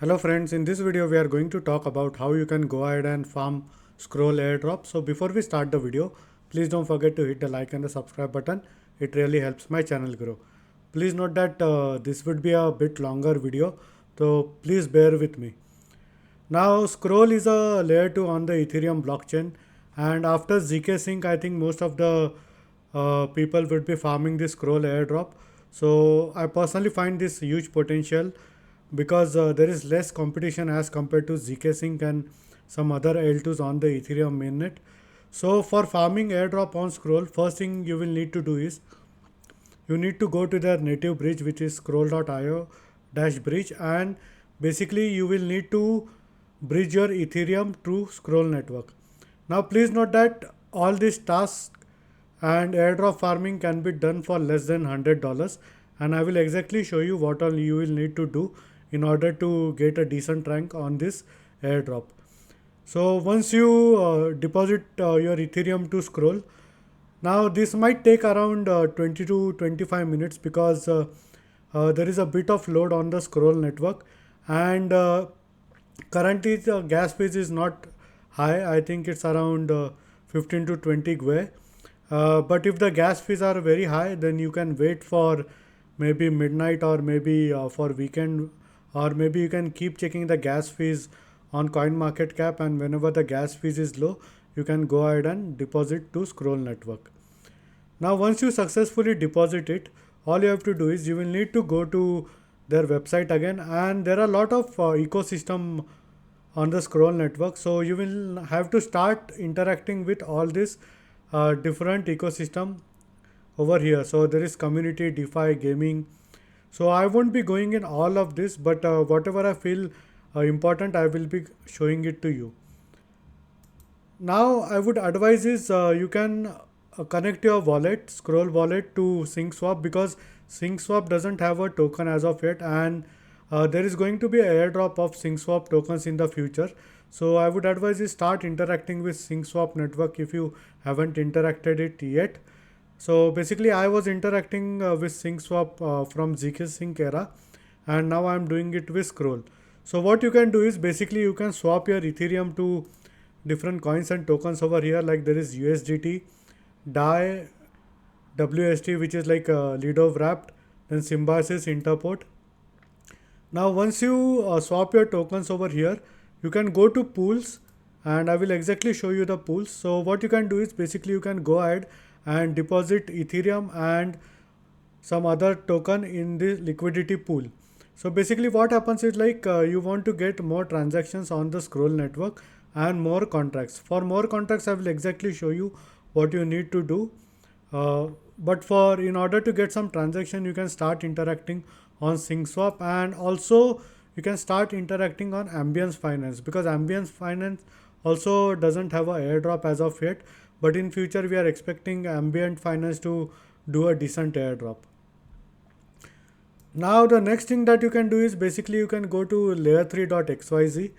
Hello friends, in this video we are going to talk about how you can go ahead and farm scroll airdrop. So before we start the video, please don't forget to hit the like and the subscribe button. It really helps my channel grow. Please note that this would be a bit longer video, so please bear with me. Now scroll is a layer 2 on the Ethereum blockchain, and after ZK Sync I think most of the people would be farming this scroll airdrop. So I personally find this huge potential because there is less competition as compared to ZK Sync and some other L2s on the Ethereum mainnet. So for farming airdrop on scroll, first thing you will need to do is you need to go to their native bridge, which is scroll.io bridge, and basically you will need to bridge your Ethereum to scroll network. Now please note that all these tasks and airdrop farming can be done for less than $100, and I will exactly show you what all you will need to do in order to get a decent rank on this airdrop. So once you deposit your Ethereum to scroll, now this might take around 20 to 25 minutes because there is a bit of load on the scroll network, and currently the gas fees is not high. I think it's around 15 to 20 GUI. But if the gas fees are very high, then you can wait for maybe midnight or maybe for weekend, or maybe you can keep checking the gas fees on CoinMarketCap, and whenever the gas fees is low, you can go ahead and deposit to scroll network. Now once you successfully deposit it, all you have to do is you will need to go to their website again, and there are a lot of ecosystem on the scroll network, so you will have to start interacting with all this different ecosystem over here. So there is community, DeFi, gaming. So I won't be going in all of this, but whatever I feel important, I will be showing it to you. Now I would advise is you can connect your wallet, scroll wallet, to SyncSwap, because SyncSwap doesn't have a token as of yet, and there is going to be an airdrop of SyncSwap tokens in the future. So I would advise you start interacting with SyncSwap network if you haven't interacted it yet. So basically I was interacting with SyncSwap from ZK Sync era, and now I'm doing it with scroll. So what you can do is basically you can swap your Ethereum to different coins and tokens over here, like there is USDT, DAI, WST, which is like Lido wrapped, then Symbiosis, Interport. Now once you swap your tokens over here, you can go to pools, and I will exactly show you the pools. So what you can do is basically you can go ahead and deposit Ethereum and some other token in the liquidity pool. So basically what happens is like you want to get more transactions on the scroll network and more contracts. For more contracts, I will exactly show you what you need to do. But for in order to get some transaction, you can start interacting on SyncSwap, and also you can start interacting on Ambiance Finance, because Ambiance Finance also doesn't have a airdrop as of yet, but in future we are expecting Ambient Finance to do a decent airdrop. Now the next thing that you can do is basically you can go to layer3.xyz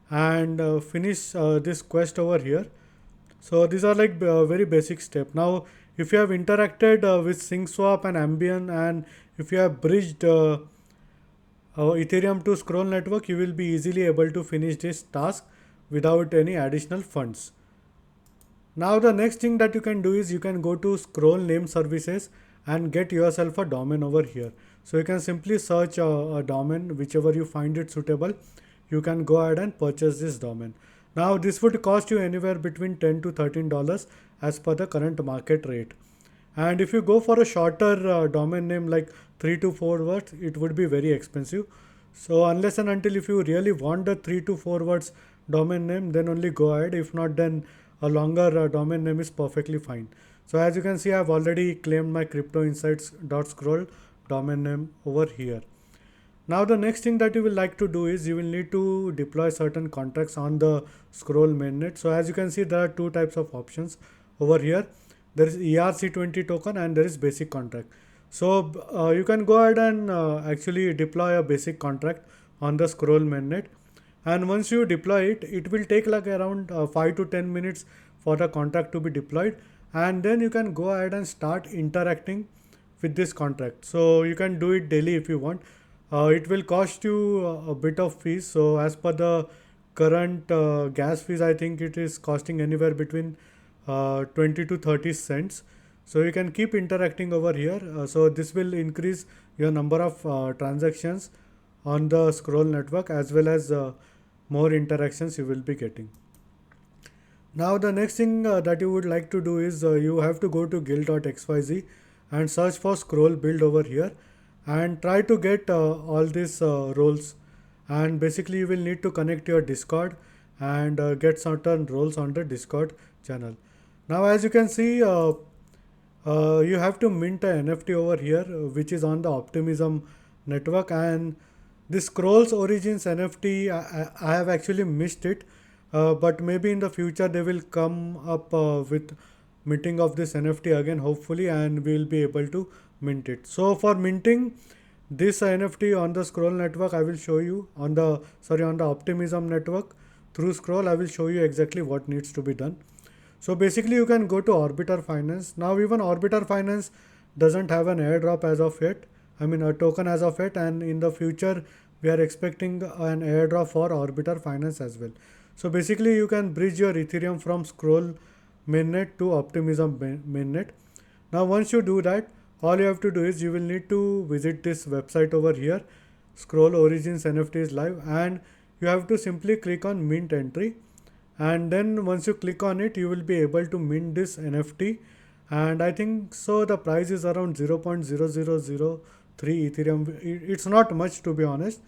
and finish this quest over here. So these are like very basic step. Now if you have interacted with SyncSwap and Ambient, and if you have bridged Ethereum to scroll network, you will be easily able to finish this task without any additional funds. Now the next thing that you can do is you can go to scroll name services and get yourself a domain over here. So you can simply search a domain, whichever you find it suitable. You can go ahead and purchase this domain. Now this would cost you anywhere between $10 to $13 as per the current market rate. And if you go for a shorter domain name like 3 to 4 words, it would be very expensive. So unless and until if you really want the 3 to 4 words domain name, then only go ahead. If not, then a longer domain name is perfectly fine. So as you can see, I have already claimed my cryptoinsights.scroll domain name over here. Now the next thing that you will like to do is you will need to deploy certain contracts on the scroll mainnet. So as you can see, there are two types of options over here. There is ERC20 token and there is basic contract. So you can go ahead and actually deploy a basic contract on the scroll mainnet, and once you deploy it, it will take like around 5 to 10 minutes for the contract to be deployed, and then you can go ahead and start interacting with this contract. So you can do it daily if you want. it will cost you a bit of fees. So as per the current gas fees, I think it is costing anywhere between 20 to 30 cents. So you can keep interacting over here. So this will increase your number of transactions on the scroll network, as well as more interactions you will be getting. Now the next thing that you would like to do is you have to go to guild.xyz and search for scroll build over here, and try to get all these roles. And basically you will need to connect your Discord and get certain roles on the Discord channel. Now as you can see, you have to mint a NFT over here, which is on the Optimism network. And this Scrolls Origins NFT, I have actually missed it, but maybe in the future they will come up with minting of this NFT again, hopefully, and we will be able to mint it. So for minting this NFT on the Scroll network, I will show you on the Optimism network through Scroll. I will show you exactly what needs to be done. So basically you can go to Orbital Finance. Now even Orbital Finance doesn't have an airdrop as of yet. I mean a token as of yet, and in the future we are expecting an airdrop for Orbital Finance as well. So basically you can bridge your Ethereum from Scroll mainnet to Optimism mainnet. Now once you do that, all you have to do is you will need to visit this website over here, Scroll Origins NFT is live, and you have to simply click on mint entry. And then once you click on it, you will be able to mint this NFT. And I think so the price is around 0.0003 Ethereum. It's not much, to be honest.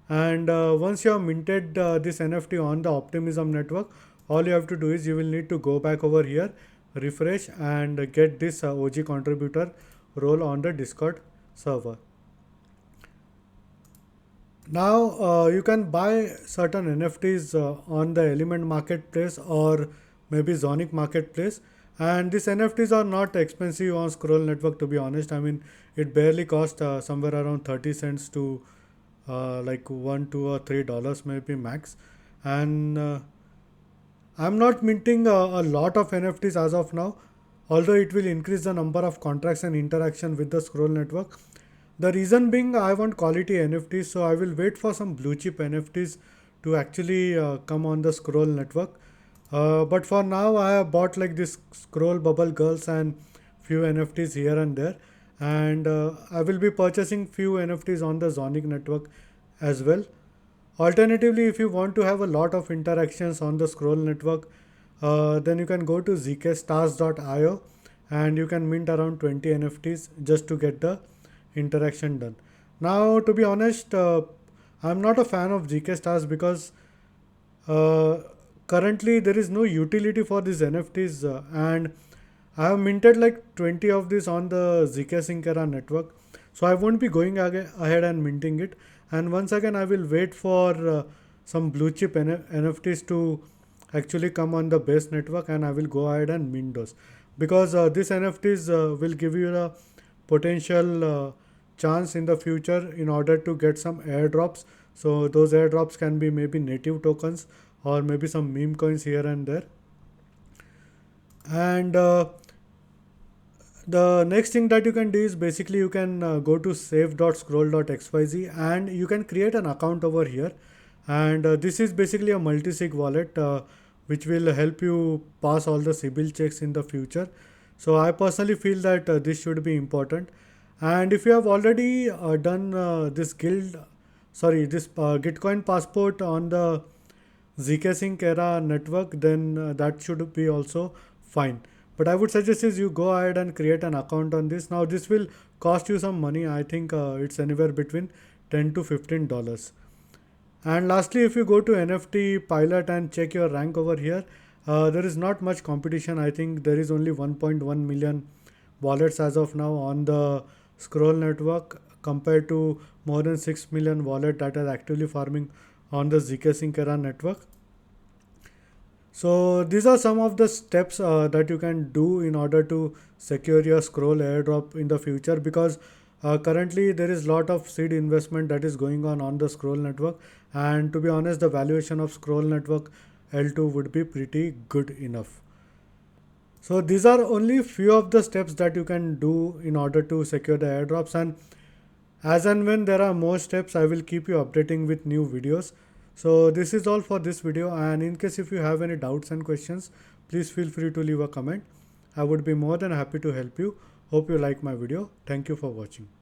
And once you have minted this NFT on the Optimism network, all you have to do is you will need to go back over here, refresh, and get this OG contributor role on the Discord server. Now you can buy certain NFTs on the Element Marketplace or maybe Zonic Marketplace. And these NFTs are not expensive on Scroll Network, to be honest. I mean, it barely costs somewhere around 30 cents to like $1, $2, or $3 maybe max. And I'm not minting a lot of NFTs as of now, although it will increase the number of contracts and interaction with the Scroll network. The reason being, I want quality NFTs, so I will wait for some blue chip NFTs to actually come on the Scroll network. But for now, I have bought like this Scroll Bubble Girls and few NFTs here and there, and I will be purchasing few NFTs on the Zonic network as well. Alternatively, if you want to have a lot of interactions on the Scroll network, then you can go to zkstars.io and you can mint around 20 NFTs just to get the interaction done. Now, to be honest, I'm not a fan of GK stars because uh, currently there is no utility for these NFTs, and I have minted like 20 of these on the ZK Sync era network. So I won't be going ahead and minting it. And once again, I will wait for some blue chip NFTs to actually come on the base network, and I will go ahead and mint those, because these NFTs will give you a potential chance in the future in order to get some airdrops. So those airdrops can be maybe native tokens or maybe some meme coins here and there. And the next thing that you can do is basically you can go to save.scroll.xyz and you can create an account over here. And this is basically a multisig wallet which will help you pass all the CIBIL checks in the future. So I personally feel that this should be important. And if you have already done this Gitcoin passport on the ZK Sync era network, then that should be also fine. But I would suggest is you go ahead and create an account on this. Now this will cost you some money. I think it's anywhere between $10 to $15. And lastly, if you go to NFT pilot and check your rank over here, there is not much competition. I think there is only 1.1 million wallets as of now on the Scroll network, compared to more than 6 million wallet that are actively farming on the ZK Sync era network. So these are some of the steps that you can do in order to secure your Scroll airdrop in the future, because currently there is a lot of seed investment that is going on the Scroll network, and to be honest, the valuation of Scroll network L2 would be pretty good enough. So these are only few of the steps that you can do in order to secure the airdrops. And As and when there are more steps, I will keep you updating with new videos. So this is all for this video, and in case if you have any doubts and questions, please feel free to leave a comment. I would be more than happy to help you. Hope you like my video. Thank you for watching.